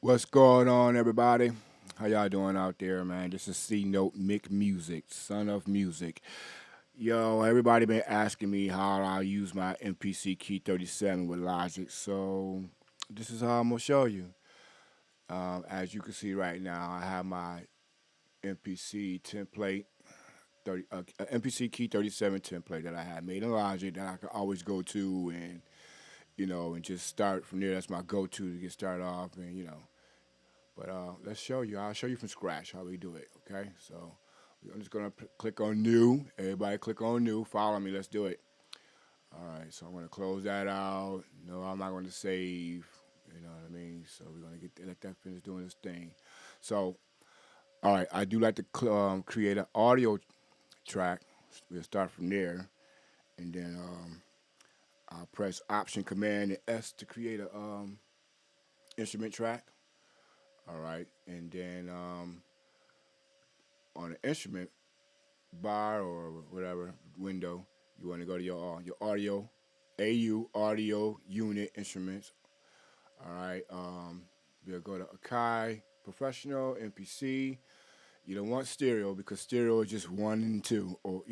What's going on, everybody? How y'all doing out there, man? This is C Note Mick Music, son of music. Yo, everybody been asking me how I use my MPC Key 37 with Logic, so this is how I'm gonna show you. As you can see right now, I have my MPC template, MPC Key 37 template that I had made in Logic that I can always go to and and just start from there. That's my go-to to get started off, and. But let's show you. I'll show you from scratch how we do it. Okay, so I'm just gonna click on new. Everybody, click on new. Follow me. Let's do it. All right. So I'm gonna close that out. No, I'm not gonna save. You know what I mean? So we're gonna let that finish doing this thing. So all right, I do like to create an audio track. We'll start from there, and then I'll press Option Command and S to create a instrument track. All right, and then on the instrument bar or whatever window, you want to go to your audio, AU audio unit instruments. All right, we'll go to Akai Professional MPC. You don't want stereo because stereo is just one and two, or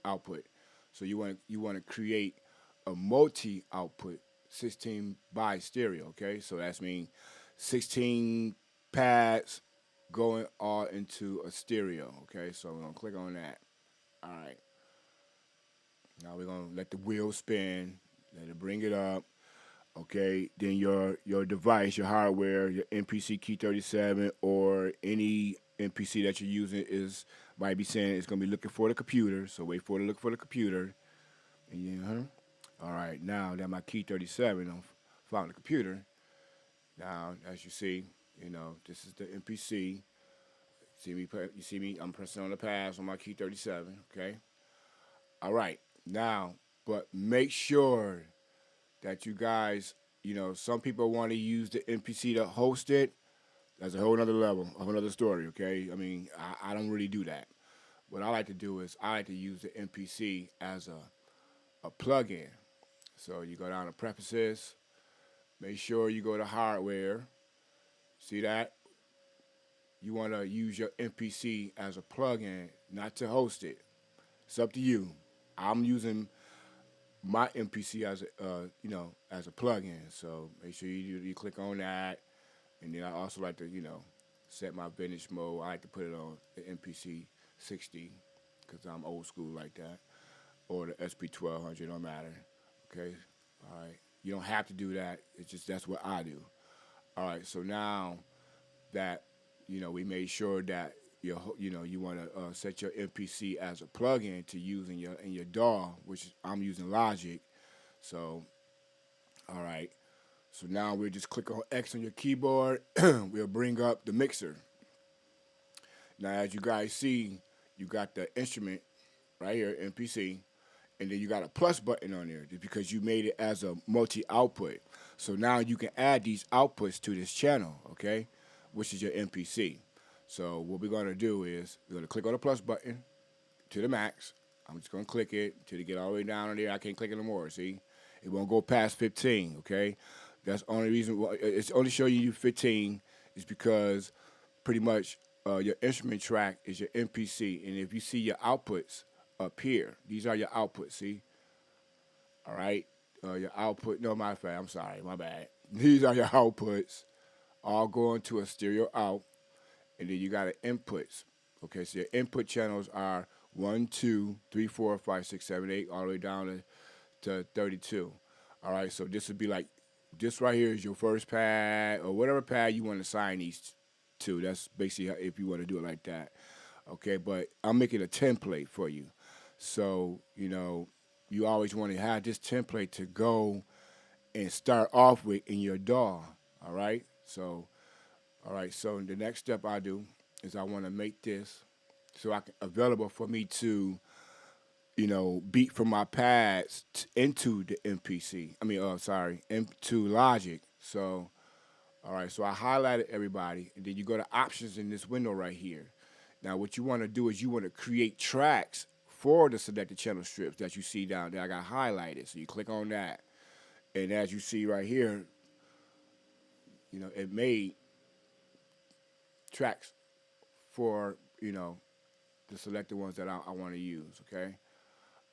output. So you want to create a multi output 16 by stereo. Okay, so that's mean 16 pads going all into a stereo. Okay, so we're gonna click on that. All right. Now we're gonna let the wheel spin, let it bring it up. Okay. Then your device, your hardware, your MPC Key 37 or any MPC that you're using is might be saying it's gonna be looking for the computer. So wait for it to look for the computer. And all right. Now that my Key 37, I'm found the computer. Now as you see, this is the MPC. You see me. I'm pressing on the pads on my Key 37. Okay. All right. Now, but make sure that you guys, some people want to use the NPC to host it. That's a whole other level, a whole other story, okay? I mean, I don't really do that. What I like to do is I like to use the NPC as a plug-in. So you go down to Preferences, make sure you go to Hardware. See that? You want to use your NPC as a plug-in, not to host it. It's up to you. I'm using my MPC as a plug-in. So make sure you click on that, and then I also like to set my vintage mode. I like to put it on the MPC 60 because I'm old school like that, or the SP 1200. Don't matter. Okay, all right. You don't have to do that. It's just that's what I do. All right. So now that we made sure that you want to set your MPC as a plug-in to use in your DAW, which I'm using Logic. So all right. So now we'll just click on X on your keyboard. We'll bring up the mixer. Now as you guys see, you got the instrument right here, MPC, and then you got a plus button on there because you made it as a multi-output. So now you can add these outputs to this channel, okay, which is your MPC. So what we're gonna do is we're gonna click on the plus button to the max. I'm just gonna click it till it get all the way down on there. I can't click it no more. See, it won't go past 15. Okay, that's the only reason why it's only showing you 15 is because pretty much your instrument track is your MPC, and if you see your outputs up here, these are your outputs. See, all right, your output. No, matter of fact, I'm sorry, my bad. These are your outputs, all going to a stereo out, and then you got the inputs. Okay, so your input channels are 1, 2, 3, 4, 5, 6, 7, 8, all the way down to 32. All right, so this would be like this right here is your first pad or whatever pad you want to assign these to. That's basically if you want to do it like that. Okay, but I'm making a template for you. So, you always want to have this template to go and start off with in your DAW. All right, so the next step I do is I want to make this so I can available for me to beat from my pads into the MPC. I mean, sorry, into Logic. So, all right, so I highlighted everybody, and then you go to Options in this window right here. Now, what you want to do is you want to create tracks for the selected channel strips that you see down there. I got highlighted, so you click on that, and as you see right here, it made tracks for, the selected ones that I want to use, okay?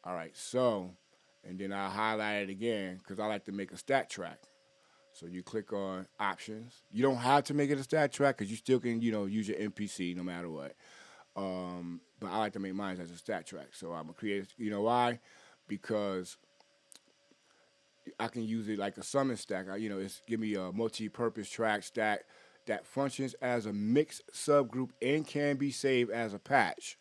All right, so, and then I'll highlight it again because I like to make a stat track. So you click on options. You don't have to make it a stat track because you still can, use your MPC no matter what. But I like to make mine as a stat track. So I'm gonna create. You know why? Because I can use it like a summon stack. It's give me a multi-purpose track stack that functions as a mixed subgroup and can be saved as a patch.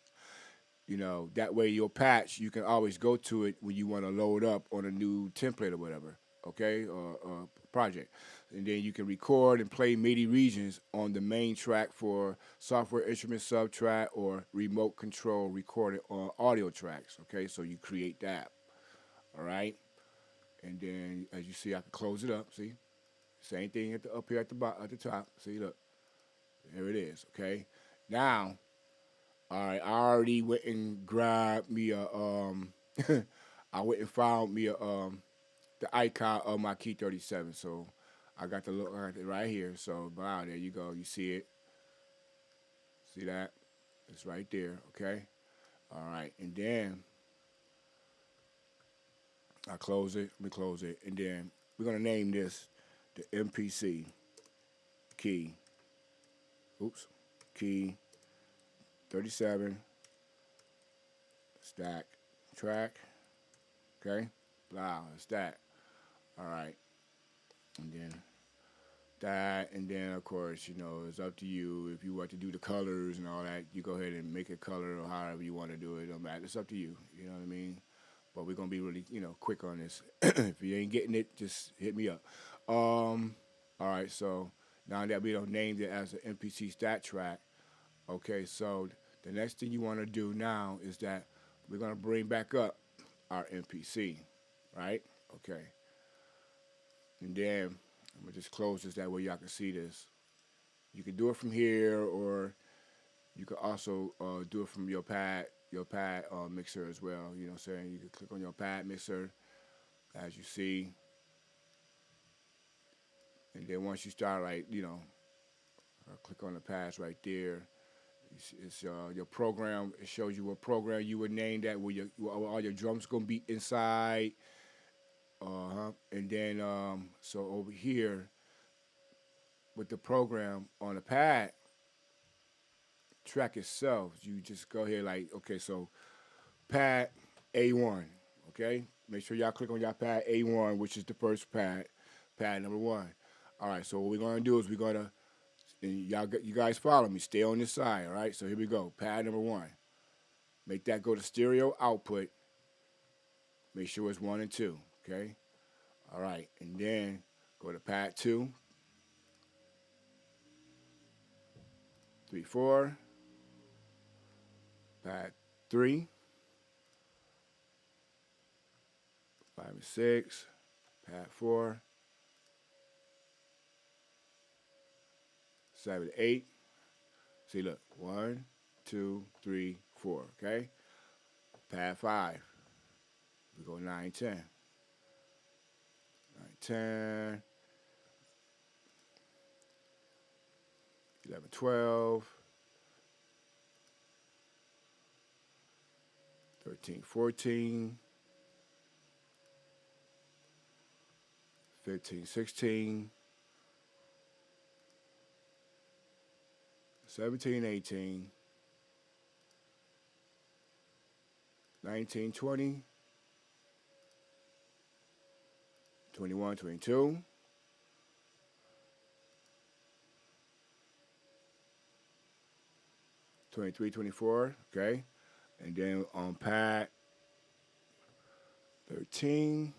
That way your patch, you can always go to it when you want to load up on a new template or whatever, okay, or project. And then you can record and play MIDI regions on the main track for software instrument subtrack or remote control recorded on audio tracks, okay? So you create that, all right? And then, as you see, I can close it up, see? Same thing up here at the top, see, look. There it is, okay? Now, all right, I already went and grabbed me a I went and found me the icon of my Key 37. So I got the look right here. So wow, there you go. You see it? See that? It's right there. Okay. All right, and then I close it. Let me close it, and then we're gonna name this the MPC Key. Oops, Key 37 stack track. Okay. Wow, it's that. All right. And then of course, it's up to you. If you want to do the colors and all that, you go ahead and make a color or however you want to do it. It don't matter. It's up to you. You know what I mean? But we're gonna be really, quick on this. If you ain't getting it, just hit me up. All right, so now that we don't named it as an MPC stat track, okay, so the next thing you want to do now is that we're gonna bring back up our MPC, right? Okay. And then I'm gonna just close this that way y'all can see this. You can do it from here, or you can also do it from your pad mixer as well. You know what I'm saying? You can click on your pad mixer, as you see, and then once you start, like, click on the pads right there. It's your program. It shows you what program you would name that, where all your drums gonna be inside. And then so over here with the program on the pad track itself, you just go here like, okay, so pad A1, okay? Make sure y'all click on your pad A1, which is the first pad number 1. All right, so what we're gonna do is we're gonna, and you guys follow me, stay on this side, all right? So here we go, pad number 1. Make that go to stereo output. Make sure it's 1 and 2, okay? All right, and then go to pad 2, 3, 4, pad 3, 5 and 6, pad 4, 7, 8. See, look, 1, 2, 3, 4, okay? Pad 5. We go 9, 10. 9, 10. 11, 12. 13, 14. 15, 16. 17, 18. 19, 20. 21, 22. 23, 24, okay? And then on pad 13,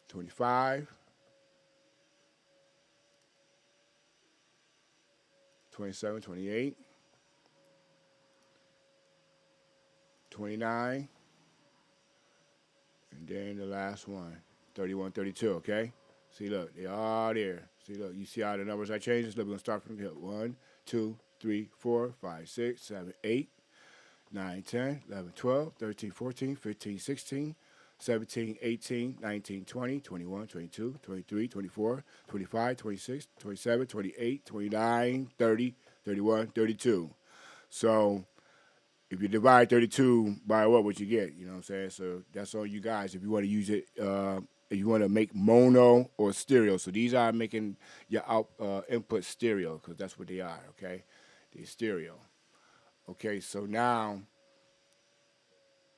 25, 27, 28, 29, and then the last one, 31, 32, okay? See, look, they are there. See, look, you see how the numbers I changed? Look, we're going to start from here. 1, 2, 3, 4, 5, 6, 7, 8, 9, 10, 11, 12, 13, 14, 15, 16, 17, 18, 19, 20, 21, 22, 23, 24, 25, 26, 27, 28, 29, 30, 31, 32. So if you divide 32 by what you get? You know what I'm saying? So that's all you guys. If you want to use it, if you want to make mono or stereo. So these are making your input stereo because that's what they are, okay? They're stereo. Okay, so now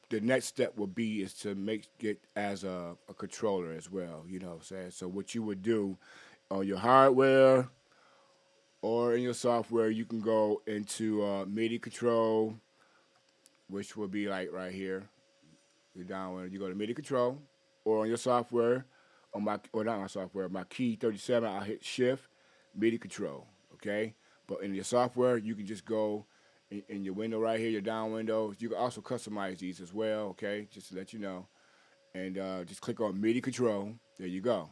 the next step would be is to make it as a controller as well, you know what I'm saying? So what you would do on your hardware or in your software, you can go into Midi Control, which will be like right here. You download, you go to Midi Control, or on your software, on my or not my software, my key 37, I'll hit Shift, Midi Control, okay? But in your software, you can just go in your window right here, your down window. You can also customize these as well, okay? Just to let you know, and just click on Midi Control. There you go.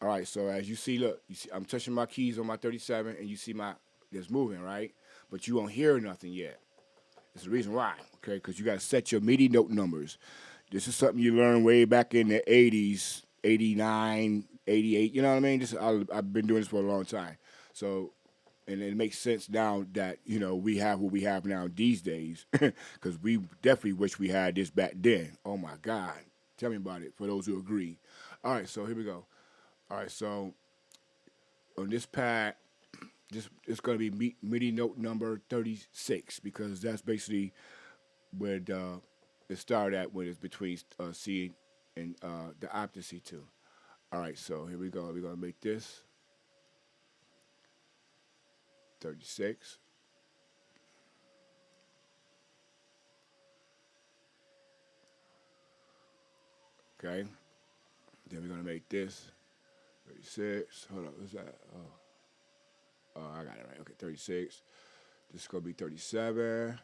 All right. So as you see, look, you see, I'm touching my keys on my 37, and you see my it's moving, right? But you won't hear nothing yet. There's the reason why, okay? Because you got to set your MIDI note numbers. This is something you learned way back in the 80s, 89, 88, you know what I mean? I've been doing this for a long time. So, and it makes sense now that, you know, we have what we have now these days because we definitely wish we had this back then. Oh, my God. Tell me about it for those who agree. All right, so here we go. All right, so on this pad, it's going to be MIDI note number 36 because that's basically where it started at when it's between C and the opposite C2. All right, so here we go. We're going to make this 36. Okay. Then we're going to make this 36. Hold on, what's that? Oh, I got it right. Okay, 36. This is going to be 37.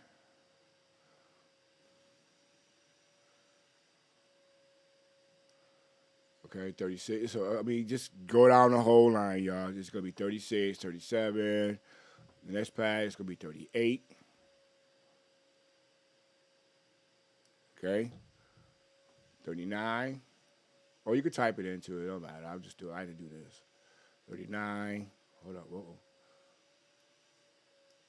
Okay, 36. So, I mean, just go down the whole line, y'all. It's going to be 36, 37. The next pad is going to be 38. Okay. 39. Or you could type it into it. It don't matter. I'll just do it. I didn't do this. 39. Hold up. Whoa.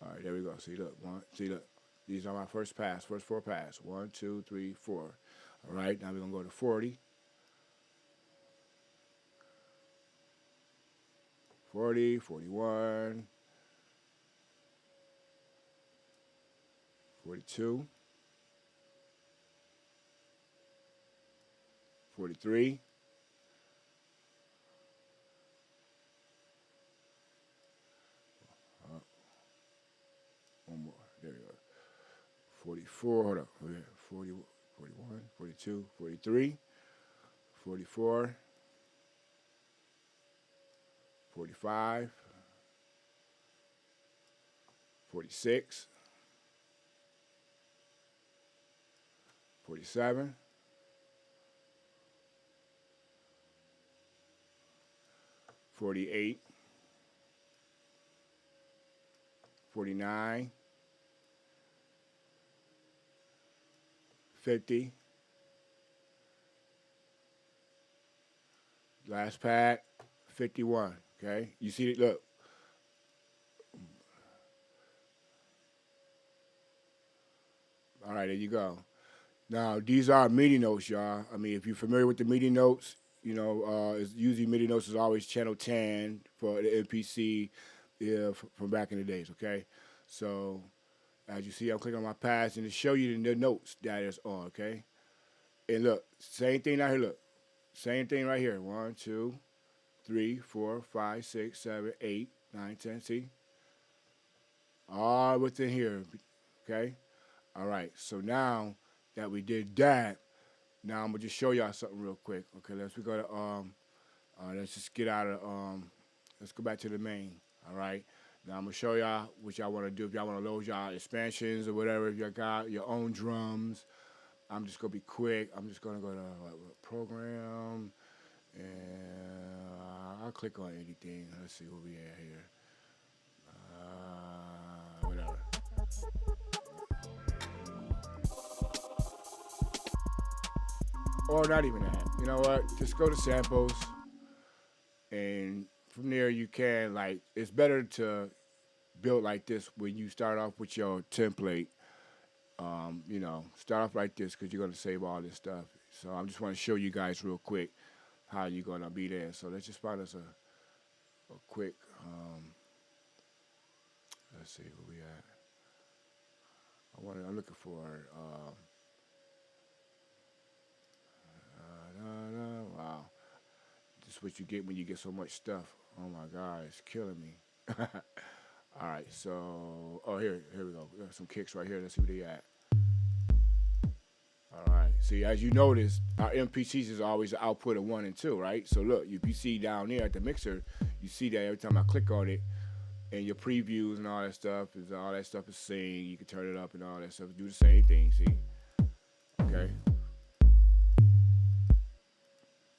All right, there we go. See, look. Look. These are my first four pass. 1, 2, 3, 4. All right, now we're going to go to 40. 40, 41, 42, 43, 44, hold up, 40, 41, 42, 43, 44, 45, 46, 47, 48, 49, 50. Last pad, 51. Okay, you see it? Look. All right, there you go. Now these are MIDI notes, y'all. I mean, if you're familiar with the MIDI notes, you know, it's usually MIDI notes is always channel 10 for the MPC, yeah, from back in the days. Okay, so as you see, I'm clicking on my pads and to show you the notes that is on. Okay, and look, same thing right here. Look, same thing right here. 1, 2, 3, 4, 5, 6, 7, 8, 9, 10. See, all within here. Okay. All right. So now that we did that, now I'm gonna just show y'all something real quick. Okay. Let's just get out of let's go back to the main. All right. Now I'm gonna show y'all what y'all want to do. If y'all want to load y'all expansions or whatever, if you got your own drums, I'm just gonna be quick. I'm just gonna go to program, and I'll click on anything. Let's see what we have here. Whatever. or not even that. You know what? Just go to samples, and from there you can like. It's better to build like this when you start off with your template. You know, start off like this because you're gonna save all this stuff. So I just want to show you guys real quick how you're gonna be there. So let's just find us a quick. Let's see where we at. I'm looking for. Wow, this is what you get when you get so much stuff. Oh my God, it's killing me. All right, so here we go. We got some kicks right here. Let's see where they at. All right. See, as you notice, our MPCs is always the output of 1 and 2, right? So look, if you see down there at the mixer, you see that every time I click on it, and your previews and all that stuff is synced. You can turn it up and all that stuff. Do the same thing. See? Okay.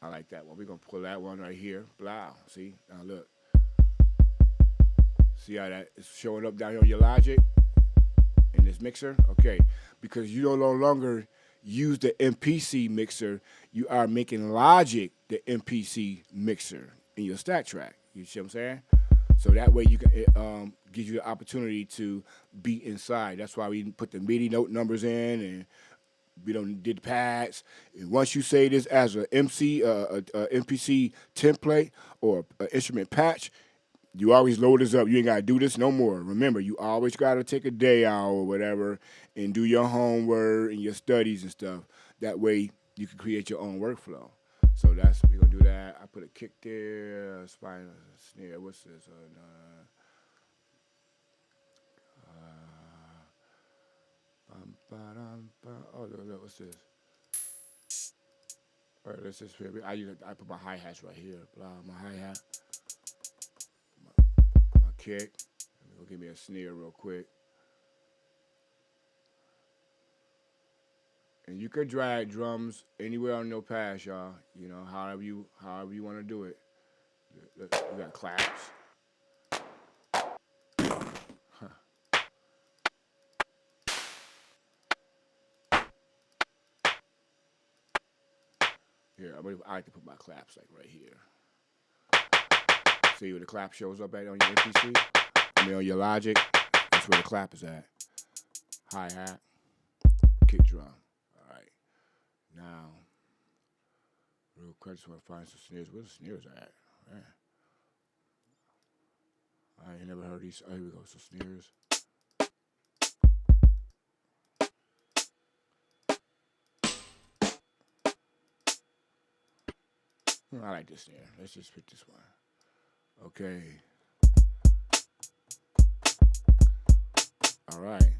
I like that one. We're gonna pull that one right here. Blah. See? Now look. See how that is showing up down here on your Logic in this mixer? Okay. Because you no longer use the MPC mixer, you are making Logic the MPC mixer in your stat track. You see what I'm saying? So that way you can gives you the opportunity to be inside. That's why we put the MIDI note numbers in, and we don't did the pads. And once you say this as a MPC template or an instrument patch, you always load this up. You ain't gotta do this no more. Remember, you always gotta take a day out or whatever and do your homework and your studies and stuff. That way you can create your own workflow. So that's we're gonna do that. I put a kick there, a spine, a snare. What's this? Oh, look, what's this? All right, let's just. I put my hi hats right here. Blah, my hi hat, my kick. Go give me a snare real quick. And you could drag drums anywhere on your pass, y'all. You know, however you want to do it. You got claps. Huh. Here, I like to put my claps like right here. See where the clap shows up at on your MPC? I mean on your Logic. That's where the clap is at. Hi hat, kick drum. All right. Now, real quick, I just want to find some snares. Where the snares at? Man. I ain't never heard these. Oh, here we go. Some snares. I like this snare. Let's just pick this one. Okay. All right.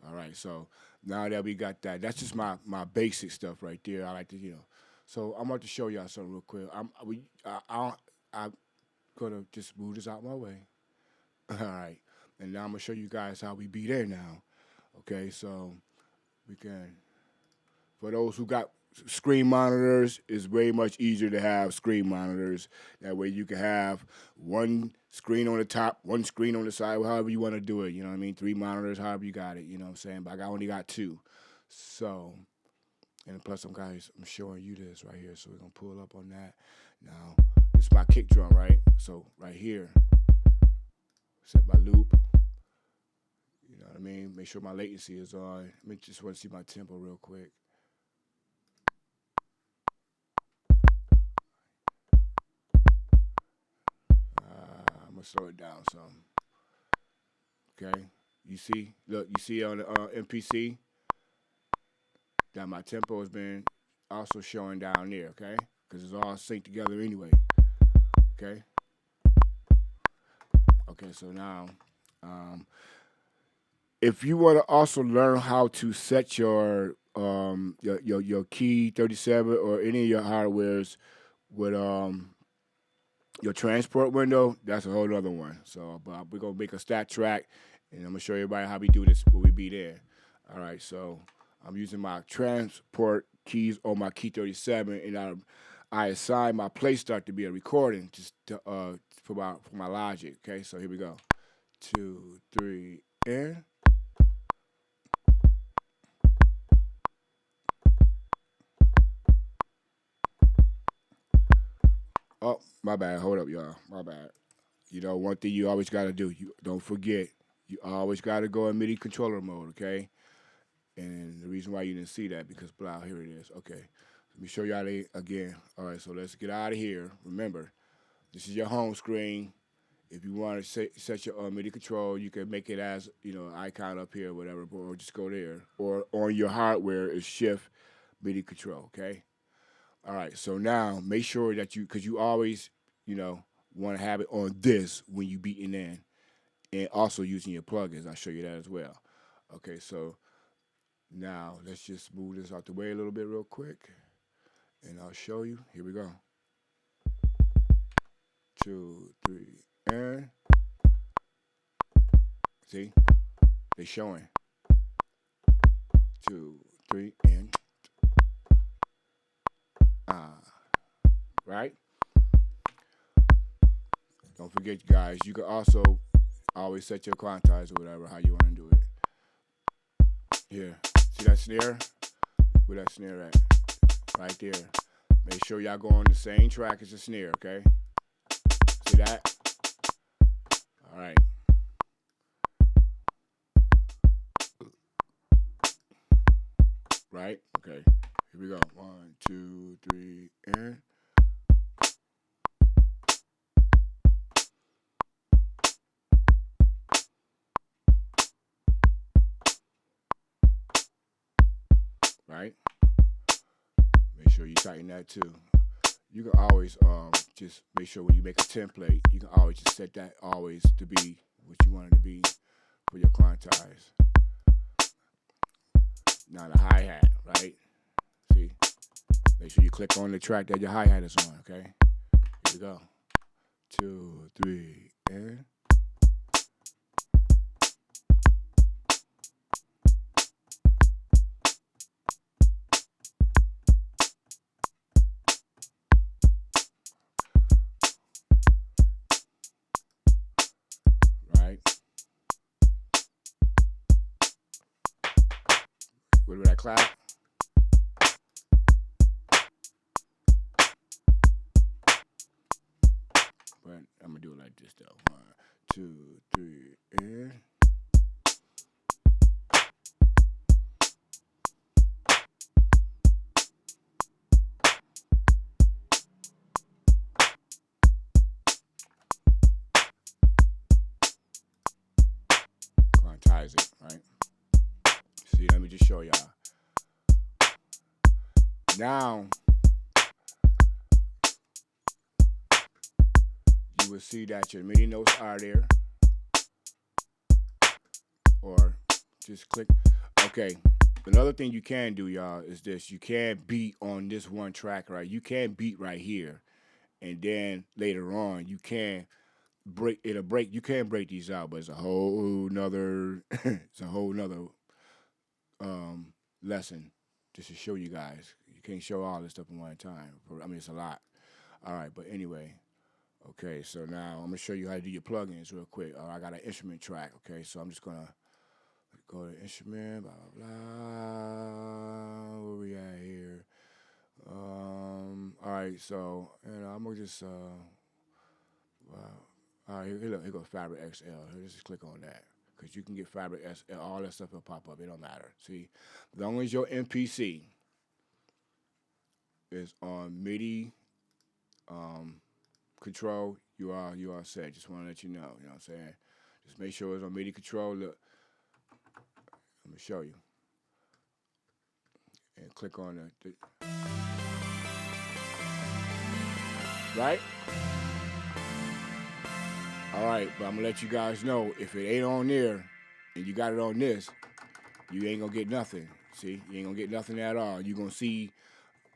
All right. So now that we got that, that's just my basic stuff right there. I like to, So I'm about to show y'all something real quick. I'm gonna just move this out my way. All right. And now I'm gonna show you guys how we be there now. Okay. So we can. For those who got screen monitors, it's way much easier to have screen monitors. That way you can have one screen on the top, one screen on the side, however you want to do it. You know what I mean? 3 monitors, however you got it. You know what I'm saying? But I only got 2. So, and plus I'm showing you this right here. So we're going to pull up on that. Now, this is my kick drum, right? So right here, set my loop. You know what I mean? Make sure my latency is on. I just want to see my tempo real quick. I'm gonna slow it down some. Okay, you see, look, you see on the MPC that my tempo has been also showing down there. Okay, because it's all synced together anyway. Okay. Okay, so now, if you want to also learn how to set your key 37 or any of your hardwares with your transport window, that's a whole other one. So, but we're gonna make a stat track, and I'm gonna show everybody how we do this when we be there. All right, so I'm using my transport keys on my key 37, and I assign my play start to be a recording just to, for my Logic. Okay, so here we go. 2, 3, and Oh, my bad. Hold up, y'all. My bad. You know, one thing you always got to do, you don't forget, you always got to go in MIDI controller mode, okay? And the reason why you didn't see that because blah, here it is. Okay, let me show y'all again. All right, so let's get out of here. Remember, this is your home screen. If you want to set your MIDI control, you can make it as icon up here, whatever, or just go there. Or on your hardware is Shift MIDI control. Okay. All right. So now make sure that because you always you know want to have it on this when you beating in, and also using your plugins. I'll show you that as well. Okay. So now let's just move this out the way a little bit real quick, and I'll show you. Here we go. 2, 3, and see they showing. 2, 3, and right. Don't forget, guys. You can also always set your quantize or whatever how you want to do it. Here, see that snare? Where that snare at? Right there. Make sure y'all go on the same track as the snare. Okay. See that? All right. Right. Okay. Here we go. 1, 2, 3, and. Right. Make sure you tighten that too. You can always just make sure when you make a template, you can always just set that always to be what you want it to be for your quantize. Now the hi-hat, right? See? Make sure you click on the track that your hi-hat is on, okay? Here we go. 2, 3, and. Right? With that clap. But I'm gonna do it like this though. 1, 2, 3, and. Quantize it, right? See, let me just show y'all. Now, you will see that your MIDI notes are there. Or just click. Okay. Another thing you can do, y'all, is this. You can beat on this one track, right? You can beat right here. And then later on, you can break. It'll break. You can break these out, but it's a whole nother. It's a whole nother lesson just to show you guys. You can't show all this stuff in one time. I mean, it's a lot. All right, but anyway. Okay, so now I'm gonna show you how to do your plugins real quick. I got an instrument track. Okay, so I'm just gonna go to instrument. Blah blah blah. Where we at here? All right, so I'm gonna just all right, here goes Fabric XL. Let's just click on that because you can get Fabric XL. All that stuff will pop up. It don't matter. See, as long as your MPC is on MIDI Control, you are set. Just want to let you know. You know what I'm saying? Just make sure it's on MIDI Control. Look, I'm gonna show you. And click on the right. All right, but I'm gonna let you guys know if it ain't on there and you got it on this, you ain't gonna get nothing. See, you ain't gonna get nothing at all. You gonna see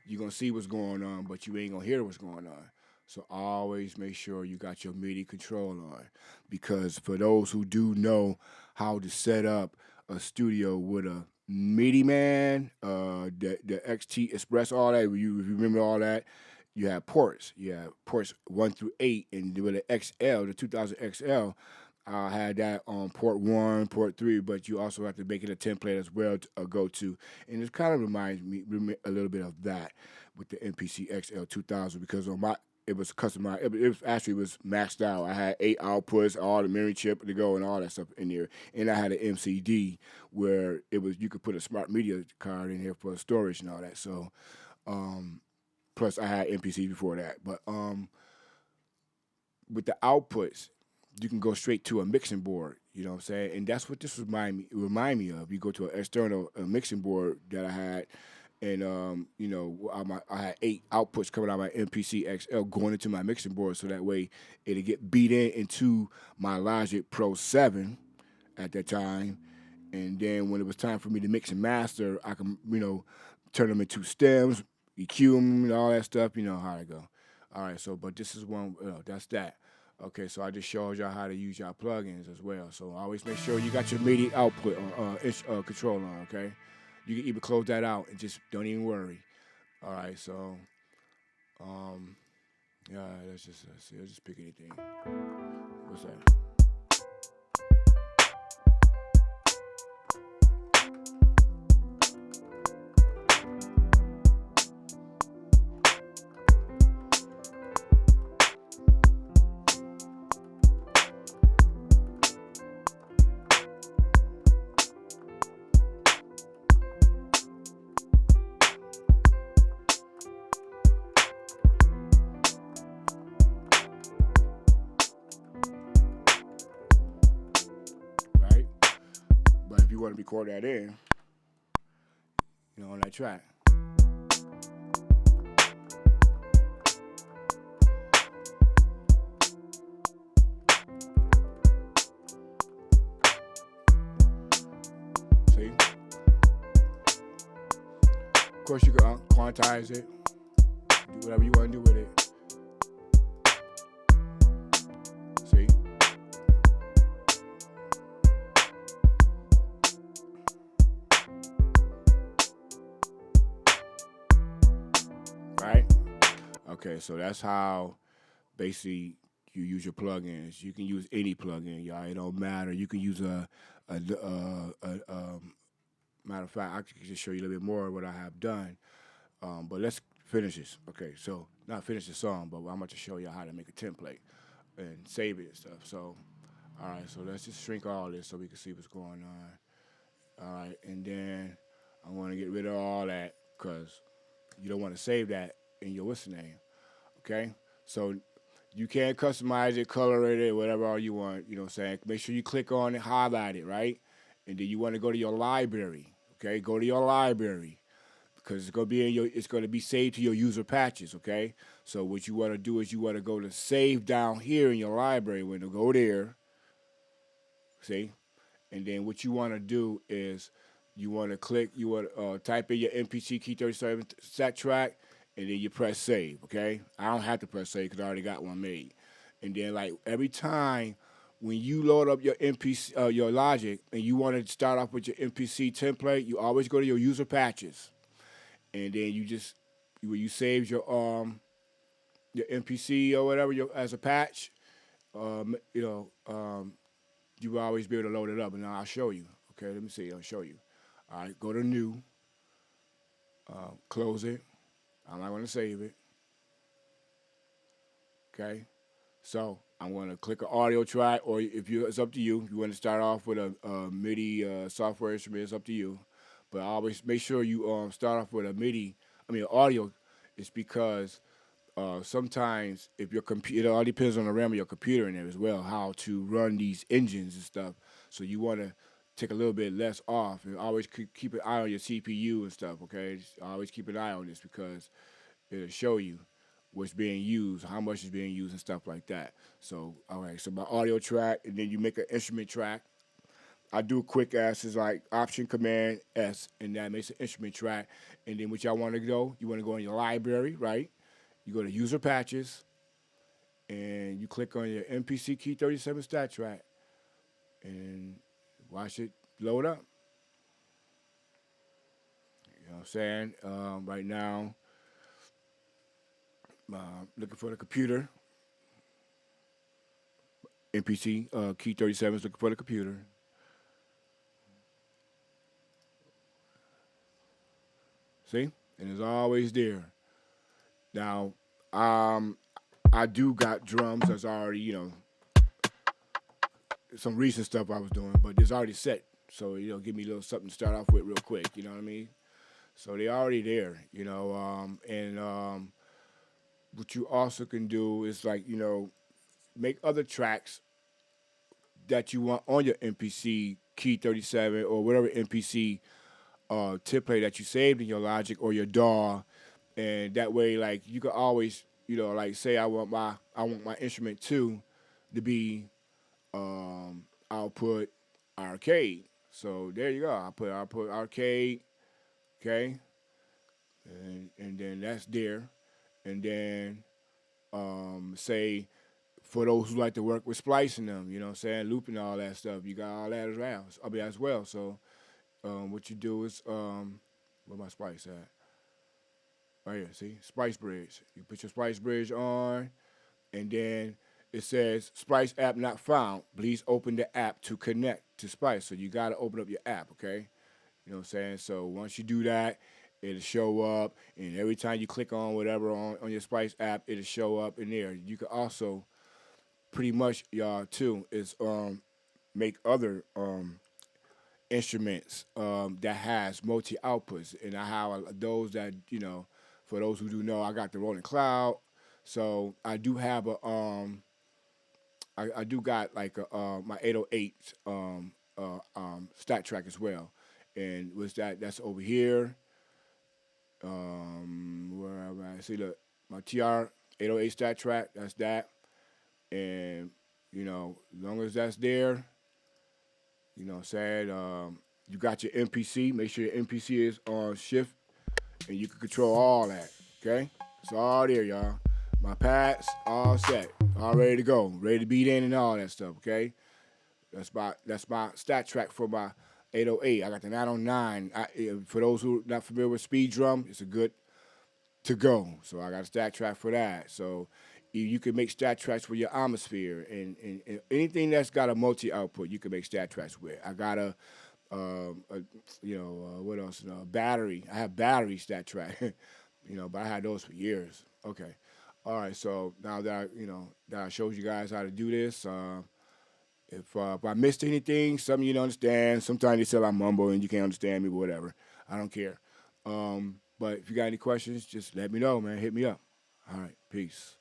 what's going on, but you ain't gonna hear what's going on. So always make sure you got your MIDI control on, because for those who do know how to set up a studio with a MIDI man, the XT Express, all that, you remember all that. You have ports. You have ports 1 through 8, and with the XL, the 2000 XL, I had that on port 1, port 3, but you also have to make it a template as well to go to. And it kind of reminds me a little bit of that with the MPC XL 2000, because on it was customized. It was actually was maxed out. I had 8 outputs, all the memory chip to go, and all that stuff in there. And I had an MCD where it was you could put a smart media card in here for storage and all that. So, um, plus I had MPC before that. But with the outputs, you can go straight to a mixing board. You know what I'm saying? And that's what this remind me of. You go to an external mixing board that I had, and I had 8 outputs coming out of my MPC XL going into my mixing board, so that way it'll get beat into my Logic Pro 7 at that time, and then when it was time for me to mix and master, I can turn them into stems, EQ them, and all that stuff. You know how to go. All right, so but this is one. That's that. Okay, so I just showed y'all how to use y'all plugins as well. So always make sure you got your MIDI output control on. Okay, you can even close that out and just don't even worry. All right, so um, yeah, let's see. Let's just pick anything. What's that? Right? But if you want to record that in, on that track. See? Of course, you can quantize it, do whatever you want to do with it. See? Right? Okay, so that's how basically you use your plugins. You can use any plugin, y'all. It don't matter. You can use a matter of fact, I can just show you a little bit more of what I have done. But let's finish this. Okay, so not finish the song, but I'm about to show you how to make a template and save it and stuff. So, all right, so let's just shrink all this so we can see what's going on. All right, and then I want to get rid of all that because you don't want to save that in your what's the name. Okay, so you can customize it, color it, whatever all you want. You know what I'm saying? Make sure you click on it, highlight it, right? And then you want to go to your library. Okay, go to your library because it's gonna be saved to your user patches. Okay, so what you want to do is you want to go to save down here in your library window. Go there, see, and then what you want to do is you want to type in your MPC Key 37 set track, and then you press save. Okay, I don't have to press save because I already got one made. And then like every time when you load up your MPC your Logic and you want to start off with your MPC template, you always go to your user patches, and then you just when you save your MPC or whatever as a patch, um, you know um, you will always be able to load it up, and I'll show you. Okay, let me see. I'll show you. All right, go to new, close it. I'm not going to save it. Okay, so I'm going to click an audio track, or it's up to you. If you want to start off with a MIDI software instrument, it's up to you. But always make sure you start off with a MIDI. I mean, audio. It's because sometimes if your computer, it all depends on the RAM of your computer in there as well, how to run these engines and stuff. So you want to take a little bit less off and always keep an eye on your CPU and stuff. Okay, just always keep an eye on this because it'll show you what's being used, how much is being used, and stuff like that. So all right, so my audio track, and then you make an instrument track. I do quick as is like Option Command S, and that makes an instrument track. And then what y'all want to go, you want to go in your library, right? You go to User Patches, and you click on your MPC Key 37 stat track, and watch it load up. You know what I'm saying? Right now, looking for the computer. MPC Key 37 is looking for the computer. See? And it's always there. Now, um, I do got drums that's already, some recent stuff I was doing, but it's already set. So, give me a little something to start off with real quick, you know what I mean? So they already there, and what you also can do is like, make other tracks that you want on your MPC Key 37 or whatever MPC template that you saved in your Logic or your DAW, and that way, like you can always, like say I want my instrument two to be output arcade. So there you go. I put output arcade, okay, and then that's there, and then say for those who like to work with splicing them, you know what I'm saying, looping all that stuff, you got all that around. I mean as well. So what you do is where my splice at? Right here, see? Splice bridge. You put your splice bridge on, and then it says Splice app not found. Please open the app to connect to Splice. So you gotta open up your app, okay? You know what I'm saying? So once you do that, it'll show up, and every time you click on whatever on your Splice app, it'll show up in there. You can also pretty much y'all too is make other instruments that has multi outputs, and I have those that for those who do know, I got the Rolling Cloud, so I do have a I do got like a my 808 stat track as well, and was that's over here. Where am I? See, look, my TR 808 stat track. That's that, and as long as that's there, what I'm saying. You got your MPC. Make sure your MPC is on shift, and you can control all that. Okay, it's all there, y'all. My pads all set, all ready to go, ready to beat in and all that stuff. Okay, that's my stat track for my 808. I got the 909. For those who are not familiar with speed drum, it's a good to go. So I got a stat track for that. So you can make stat tracks for your atmosphere and anything that's got a multi output. You can make stat tracks with. I got what else? Battery. I have battery stat track. But I had those for years. Okay. All right. So now that I showed you guys how to do this. If I missed anything, something you don't understand, sometimes they say I mumble and you can't understand me, but whatever. I don't care. But if you got any questions, just let me know, man. Hit me up. All right. Peace.